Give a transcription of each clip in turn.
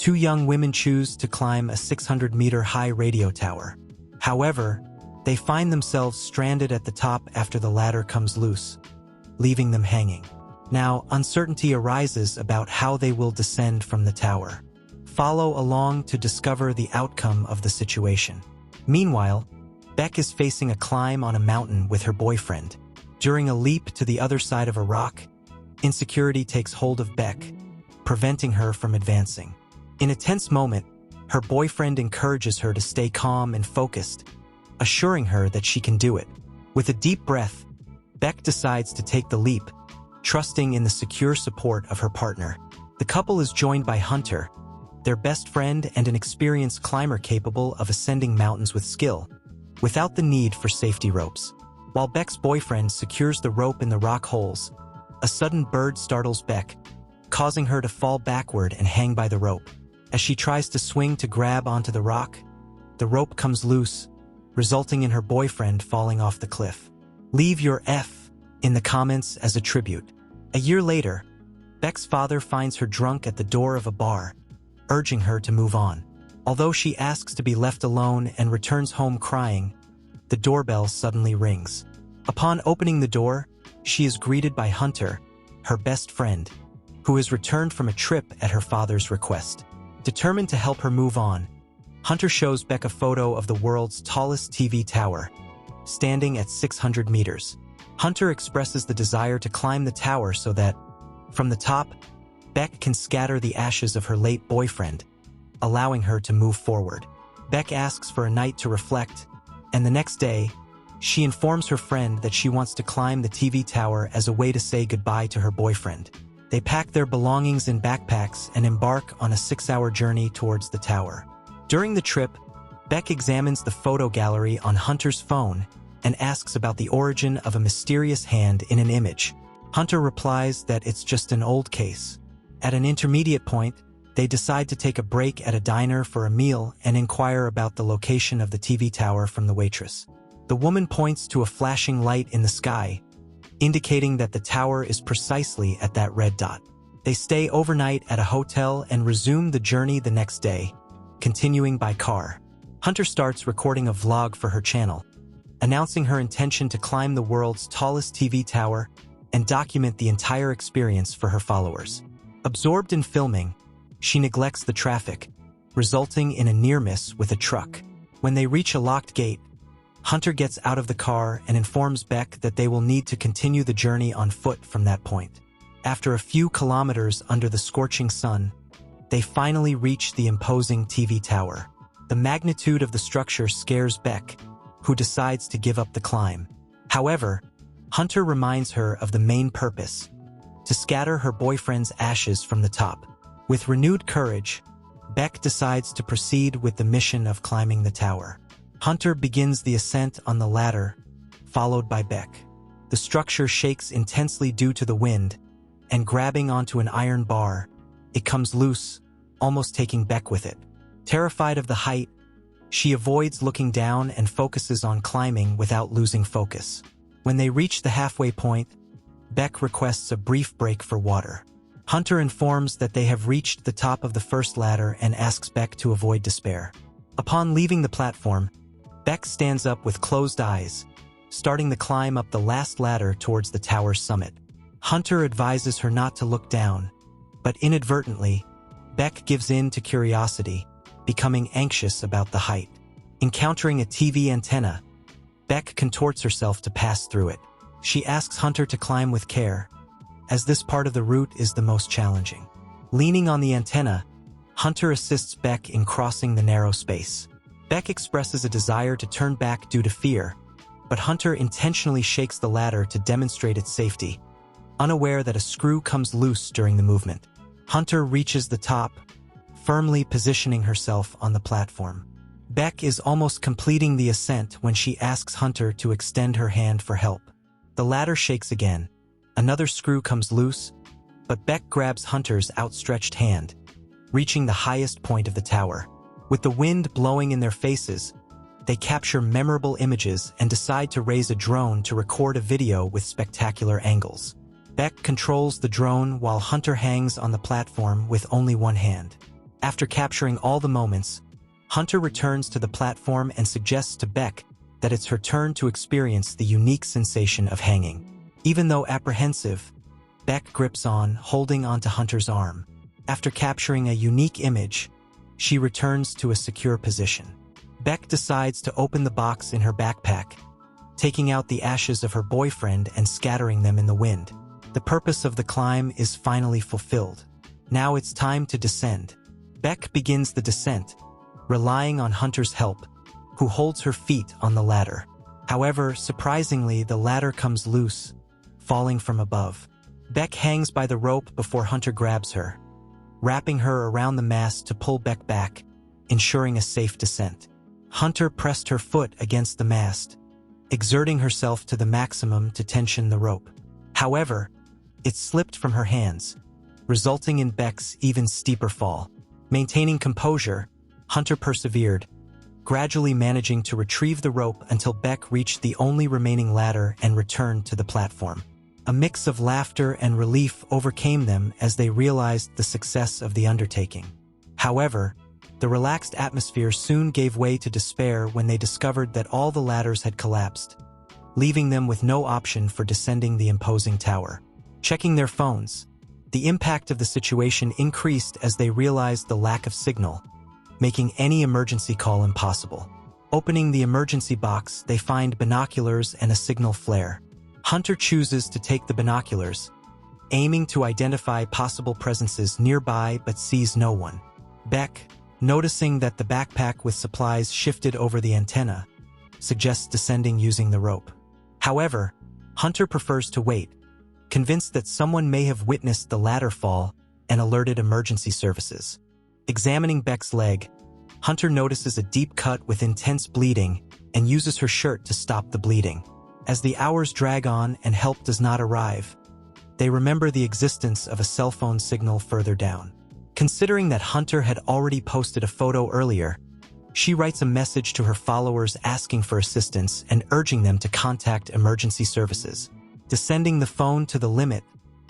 Two young women choose to climb a 600-meter-high radio tower. However, they find themselves stranded at the top after the ladder comes loose, leaving them hanging. Now, uncertainty arises about how they will descend from the tower. Follow along to discover the outcome of the situation. Meanwhile, Beck is facing a climb on a mountain with her boyfriend. During a leap to the other side of a rock, insecurity takes hold of Beck, preventing her from advancing. In a tense moment, her boyfriend encourages her to stay calm and focused, assuring her that she can do it. With a deep breath, Beck decides to take the leap, trusting in the secure support of her partner. The couple is joined by Hunter, their best friend and an experienced climber capable of ascending mountains with skill, without the need for safety ropes. While Beck's boyfriend secures the rope in the rock holes, a sudden bird startles Beck, causing her to fall backward and hang by the rope. As she tries to swing to grab onto the rock, the rope comes loose, resulting in her boyfriend falling off the cliff. Leave your F in the comments as a tribute. A year later, Beck's father finds her drunk at the door of a bar, urging her to move on. Although she asks to be left alone and returns home crying, the doorbell suddenly rings. Upon opening the door, she is greeted by Hunter, her best friend, who has returned from a trip at her father's request. Determined to help her move on, Hunter shows Beck a photo of the world's tallest TV tower, standing at 600 meters. Hunter expresses the desire to climb the tower so that, from the top, Beck can scatter the ashes of her late boyfriend, allowing her to move forward. Beck asks for a night to reflect, and the next day, she informs her friend that she wants to climb the TV tower as a way to say goodbye to her boyfriend. They pack their belongings in backpacks and embark on a 6-hour journey towards the tower. During the trip, Beck examines the photo gallery on Hunter's phone and asks about the origin of a mysterious hand in an image. Hunter replies that it's just an old case. At an intermediate point, they decide to take a break at a diner for a meal and inquire about the location of the TV tower from the waitress. The woman points to a flashing light in the sky, indicating that the tower is precisely at that red dot. They stay overnight at a hotel and resume the journey the next day, continuing by car. Hunter starts recording a vlog for her channel, announcing her intention to climb the world's tallest TV tower and document the entire experience for her followers. Absorbed in filming, she neglects the traffic, resulting in a near-miss with a truck. When they reach a locked gate, Hunter gets out of the car and informs Beck that they will need to continue the journey on foot from that point. After a few kilometers under the scorching sun, they finally reach the imposing TV tower. The magnitude of the structure scares Beck, who decides to give up the climb. However, Hunter reminds her of the main purpose: to scatter her boyfriend's ashes from the top. With renewed courage, Beck decides to proceed with the mission of climbing the tower. Hunter begins the ascent on the ladder, followed by Beck. The structure shakes intensely due to the wind, and grabbing onto an iron bar, it comes loose, almost taking Beck with it. Terrified of the height, she avoids looking down and focuses on climbing without losing focus. When they reach the halfway point, Beck requests a brief break for water. Hunter informs that they have reached the top of the first ladder and asks Beck to avoid despair. Upon leaving the platform, Beck stands up with closed eyes, starting the climb up the last ladder towards the tower's summit. Hunter advises her not to look down, but inadvertently, Beck gives in to curiosity, becoming anxious about the height. Encountering a TV antenna, Beck contorts herself to pass through it. She asks Hunter to climb with care, as this part of the route is the most challenging. Leaning on the antenna, Hunter assists Beck in crossing the narrow space. Beck expresses a desire to turn back due to fear, but Hunter intentionally shakes the ladder to demonstrate its safety, unaware that a screw comes loose during the movement. Hunter reaches the top, firmly positioning herself on the platform. Beck is almost completing the ascent when she asks Hunter to extend her hand for help. The ladder shakes again. Another screw comes loose, but Beck grabs Hunter's outstretched hand, reaching the highest point of the tower. With the wind blowing in their faces, they capture memorable images and decide to raise a drone to record a video with spectacular angles. Beck controls the drone while Hunter hangs on the platform with only one hand. After capturing all the moments, Hunter returns to the platform and suggests to Beck that it's her turn to experience the unique sensation of hanging. Even though apprehensive, Beck grips on, holding onto Hunter's arm. After capturing a unique image, she returns to a secure position. Beck decides to open the box in her backpack, taking out the ashes of her boyfriend and scattering them in the wind. The purpose of the climb is finally fulfilled. Now it's time to descend. Beck begins the descent, relying on Hunter's help, who holds her feet on the ladder. However, surprisingly, the ladder comes loose, falling from above. Beck hangs by the rope before Hunter grabs her, wrapping her around the mast to pull Beck back, ensuring a safe descent. Hunter pressed her foot against the mast, exerting herself to the maximum to tension the rope. However, it slipped from her hands, resulting in Beck's even steeper fall. Maintaining composure, Hunter persevered, gradually managing to retrieve the rope until Beck reached the only remaining ladder and returned to the platform. A mix of laughter and relief overcame them as they realized the success of the undertaking. However, the relaxed atmosphere soon gave way to despair when they discovered that all the ladders had collapsed, leaving them with no option for descending the imposing tower. Checking their phones, the impact of the situation increased as they realized the lack of signal, making any emergency call impossible. Opening the emergency box, they find binoculars and a signal flare. Hunter chooses to take the binoculars, aiming to identify possible presences nearby but sees no one. Beck, noticing that the backpack with supplies shifted over the antenna, suggests descending using the rope. However, Hunter prefers to wait, convinced that someone may have witnessed the ladder fall and alerted emergency services. Examining Beck's leg, Hunter notices a deep cut with intense bleeding and uses her shirt to stop the bleeding. As the hours drag on and help does not arrive, they remember the existence of a cell phone signal further down. Considering that Hunter had already posted a photo earlier, she writes a message to her followers asking for assistance and urging them to contact emergency services. Descending the phone to the limit,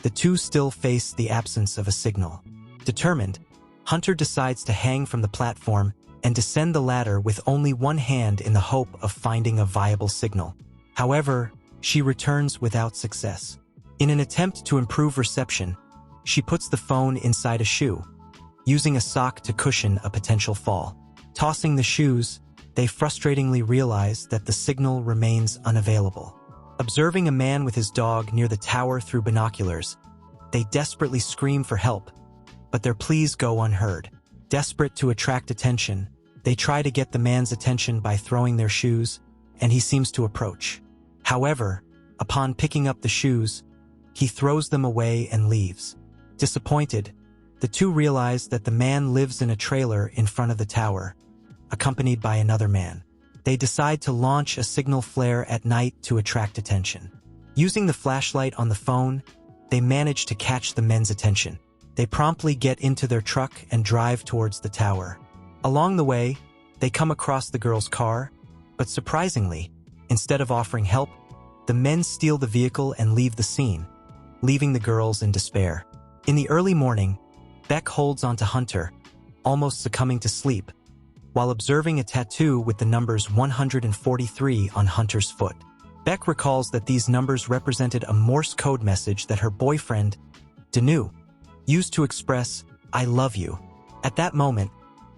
the two still face the absence of a signal. Determined, Hunter decides to hang from the platform and descend the ladder with only one hand in the hope of finding a viable signal. However, she returns without success. In an attempt to improve reception, she puts the phone inside a shoe, using a sock to cushion a potential fall. Tossing the shoes, they frustratingly realize that the signal remains unavailable. Observing a man with his dog near the tower through binoculars, they desperately scream for help, but their pleas go unheard. Desperate to attract attention, they try to get the man's attention by throwing their shoes, and he seems to approach. However, upon picking up the shoes, he throws them away and leaves. Disappointed, the two realize that the man lives in a trailer in front of the tower, accompanied by another man. They decide to launch a signal flare at night to attract attention. Using the flashlight on the phone, they manage to catch the men's attention. They promptly get into their truck and drive towards the tower. Along the way, they come across the girl's car, but surprisingly, instead of offering help, the men steal the vehicle and leave the scene, leaving the girls in despair. In the early morning, Beck holds onto Hunter, almost succumbing to sleep, while observing a tattoo with the numbers 143 on Hunter's foot. Beck recalls that these numbers represented a Morse code message that her boyfriend, Danu, used to express, "I love you." At that moment,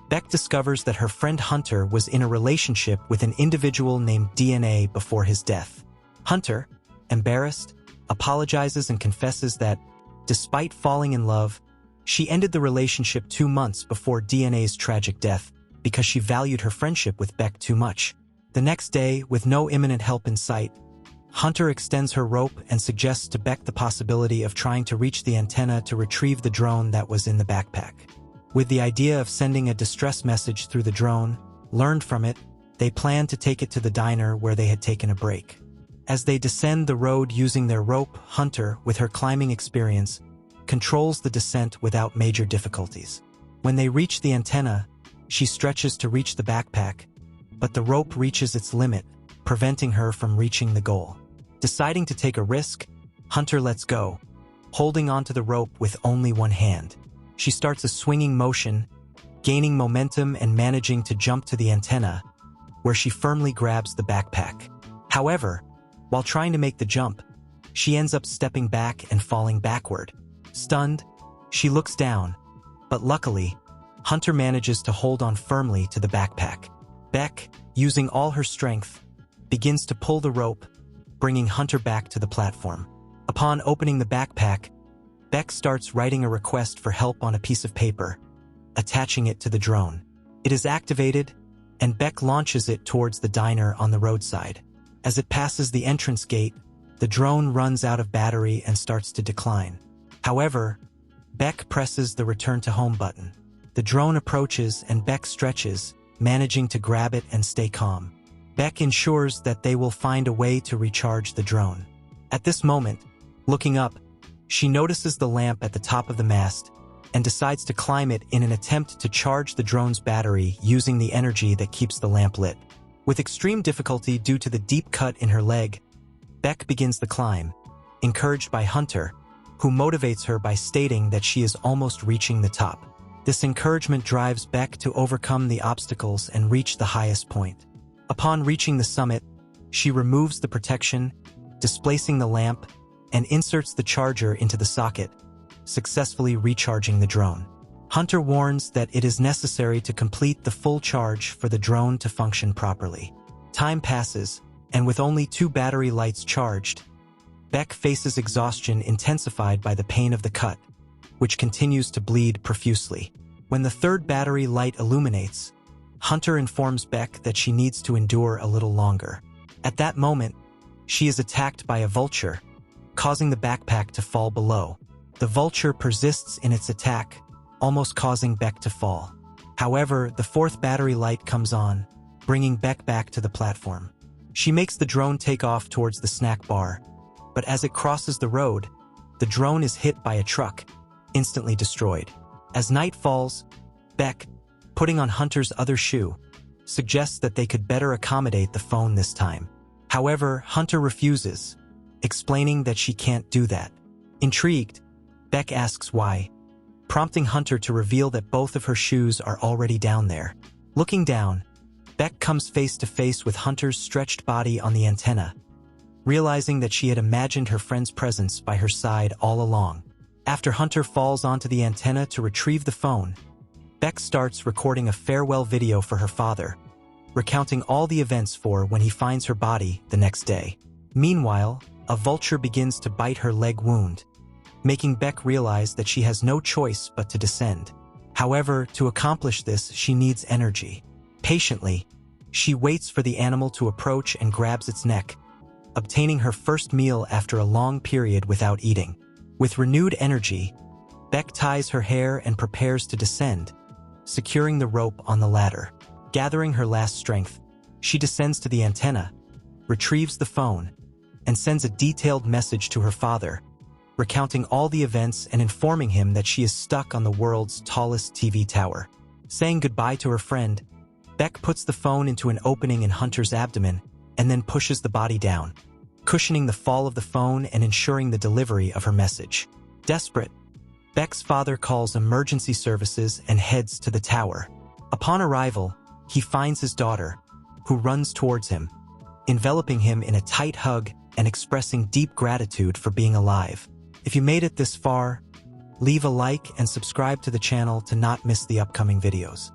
Beck discovers that her friend Hunter was in a relationship with an individual named DNA before his death. Hunter, embarrassed, apologizes and confesses that, despite falling in love, she ended the relationship 2 months before DNA's tragic death because she valued her friendship with Beck too much. The next day, with no imminent help in sight, Hunter extends her rope and suggests to Beck the possibility of trying to reach the antenna to retrieve the drone that was in the backpack. With the idea of sending a distress message through the drone, learned from it, they planned to take it to the diner where they had taken a break. As they descend the road using their rope, Hunter, with her climbing experience, controls the descent without major difficulties. When they reach the antenna, she stretches to reach the backpack, but the rope reaches its limit, preventing her from reaching the goal. Deciding to take a risk, Hunter lets go, holding onto the rope with only one hand. She starts a swinging motion, gaining momentum and managing to jump to the antenna, where she firmly grabs the backpack. However, while trying to make the jump, she ends up stepping back and falling backward. Stunned, she looks down, but luckily, Hunter manages to hold on firmly to the backpack. Beck, using all her strength, begins to pull the rope, bringing Hunter back to the platform. Upon opening the backpack, Beck starts writing a request for help on a piece of paper, attaching it to the drone. It is activated, and Beck launches it towards the diner on the roadside. As it passes the entrance gate, the drone runs out of battery and starts to decline. However, Beck presses the return to home button. The drone approaches and Beck stretches, managing to grab it and stay calm. Beck ensures that they will find a way to recharge the drone. At this moment, looking up, she notices the lamp at the top of the mast and decides to climb it in an attempt to charge the drone's battery using the energy that keeps the lamp lit. With extreme difficulty due to the deep cut in her leg, Beck begins the climb, encouraged by Hunter, who motivates her by stating that she is almost reaching the top. This encouragement drives Beck to overcome the obstacles and reach the highest point. Upon reaching the summit, she removes the protection, displacing the lamp, and inserts the charger into the socket, successfully recharging the drone. Hunter warns that it is necessary to complete the full charge for the drone to function properly. Time passes, and with only 2 battery lights charged, Beck faces exhaustion intensified by the pain of the cut, which continues to bleed profusely. When the 3rd battery light illuminates, Hunter informs Beck that she needs to endure a little longer. At that moment, she is attacked by a vulture, causing the backpack to fall below. The vulture persists in its attack, almost causing Beck to fall. However, the 4th battery light comes on, bringing Beck back to the platform. She makes the drone take off towards the snack bar, but as it crosses the road, the drone is hit by a truck, instantly destroyed. As night falls, Beck, putting on Hunter's other shoe, suggests that they could better accommodate the phone this time. However, Hunter refuses, explaining that she can't do that. Intrigued, Beck asks why, prompting Hunter to reveal that both of her shoes are already down there. Looking down, Beck comes face to face with Hunter's stretched body on the antenna, realizing that she had imagined her friend's presence by her side all along. After Hunter falls onto the antenna to retrieve the phone, Beck starts recording a farewell video for her father, recounting all the events for when he finds her body the next day. Meanwhile, a vulture begins to bite her leg wound, making Beck realize that she has no choice but to descend. However, to accomplish this, she needs energy. Patiently, she waits for the animal to approach and grabs its neck, obtaining her first meal after a long period without eating. With renewed energy, Beck ties her hair and prepares to descend, securing the rope on the ladder. Gathering her last strength, she descends to the antenna, retrieves the phone, and sends a detailed message to her father, recounting all the events and informing him that she is stuck on the world's tallest TV tower. Saying goodbye to her friend, Beck puts the phone into an opening in Hunter's abdomen and then pushes the body down, cushioning the fall of the phone and ensuring the delivery of her message. Desperate, Beck's father calls emergency services and heads to the tower. Upon arrival, he finds his daughter, who runs towards him, enveloping him in a tight hug and expressing deep gratitude for being alive. If you made it this far, leave a like and subscribe to the channel to not miss the upcoming videos.